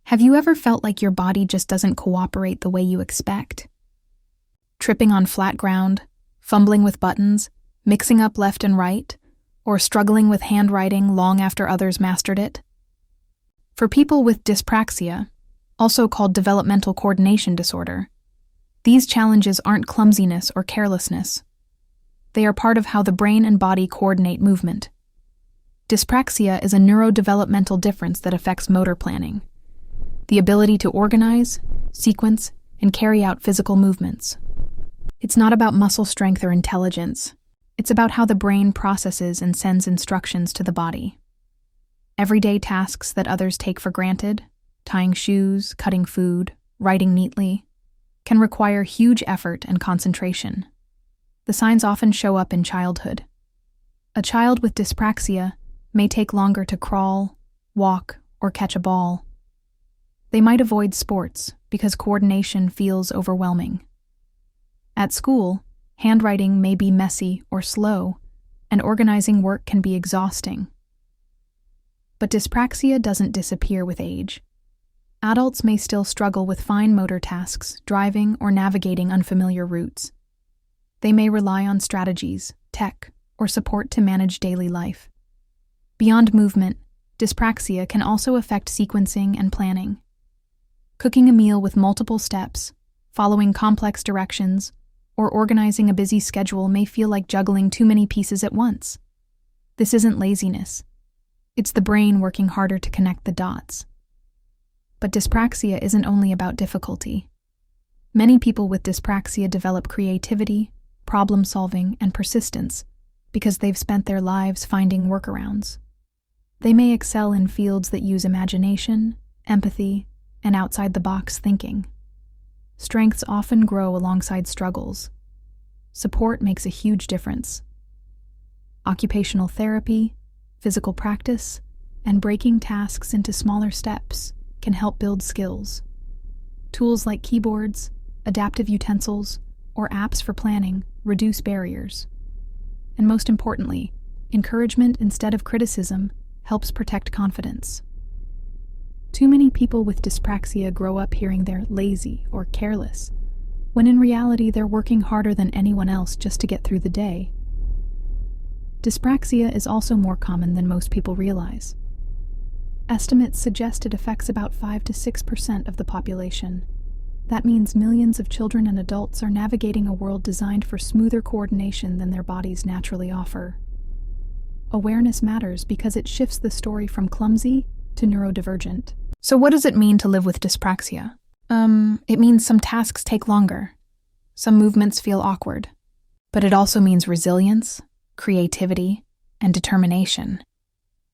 Have you ever felt like your body just doesn't cooperate the way you expect? Tripping on flat ground, fumbling with buttons, mixing up left and right, or struggling with handwriting long after others mastered it? For people with dyspraxia, also called developmental coordination disorder, these challenges aren't clumsiness or carelessness. They are part of how the brain and body coordinate movement. Dyspraxia is a neurodevelopmental difference that affects motor planning, the ability to organize, sequence, and carry out physical movements. It's not about muscle strength or intelligence. It's about how the brain processes and sends instructions to the body. Everyday tasks that others take for granted, tying shoes, cutting food, writing neatly, can require huge effort and concentration. The signs often show up in childhood. A child with dyspraxia may take longer to crawl, walk, or catch a ball. They might avoid sports because coordination feels overwhelming. At school, handwriting may be messy or slow, and organizing work can be exhausting. But dyspraxia doesn't disappear with age. Adults may still struggle with fine motor tasks, driving, or navigating unfamiliar routes. They may rely on strategies, tech, or support to manage daily life. Beyond movement, dyspraxia can also affect sequencing and planning. Cooking a meal with multiple steps, following complex directions, or organizing a busy schedule may feel like juggling too many pieces at once. This isn't laziness. It's the brain working harder to connect the dots. But dyspraxia isn't only about difficulty. Many people with dyspraxia develop creativity, problem-solving, and persistence because they've spent their lives finding workarounds. They may excel in fields that use imagination, empathy, and outside-the-box thinking. Strengths often grow alongside struggles. Support makes a huge difference. Occupational therapy, physical practice, and breaking tasks into smaller steps can help build skills. Tools like keyboards, adaptive utensils, or apps for planning reduce barriers. And most importantly, encouragement instead of criticism helps protect confidence. Too many people with dyspraxia grow up hearing they're lazy or careless, when in reality they're working harder than anyone else just to get through the day. Dyspraxia is also more common than most people realize. Estimates suggest it affects about 5 to 6% of the population. That means millions of children and adults are navigating a world designed for smoother coordination than their bodies naturally offer. Awareness matters because it shifts the story from clumsy to neurodivergent. So what does it mean to live with dyspraxia? It means some tasks take longer. Some movements feel awkward. But it also means resilience, creativity, and determination.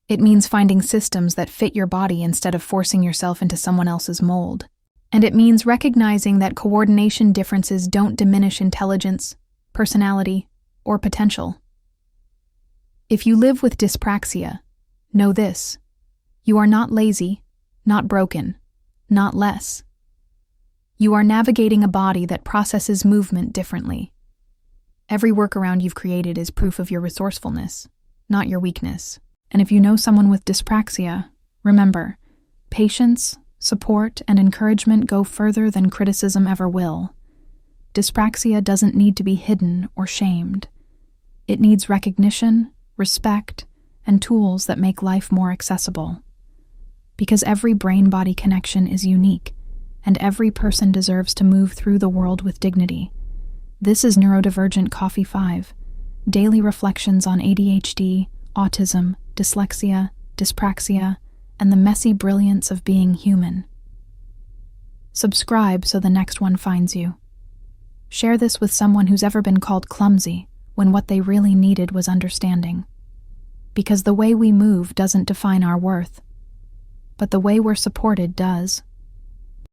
It means finding systems that fit your body instead of forcing yourself into someone else's mold. And it means recognizing that coordination differences don't diminish intelligence, personality, or potential. If you live with dyspraxia, know this: you are not lazy, not broken, not less. You are navigating a body that processes movement differently. Every workaround you've created is proof of your resourcefulness, not your weakness. And if you know someone with dyspraxia, remember, patience, support, and encouragement go further than criticism ever will. Dyspraxia doesn't need to be hidden or shamed. It needs recognition, respect, and tools that make life more accessible. Because every brain-body connection is unique, and every person deserves to move through the world with dignity. This is Neurodivergent Coffee 5, daily reflections on ADHD, autism, dyslexia, dyspraxia, and the messy brilliance of being human. Subscribe so the next one finds you. Share this with someone who's ever been called clumsy when what they really needed was understanding. Because the way we move doesn't define our worth, but the way we're supported does.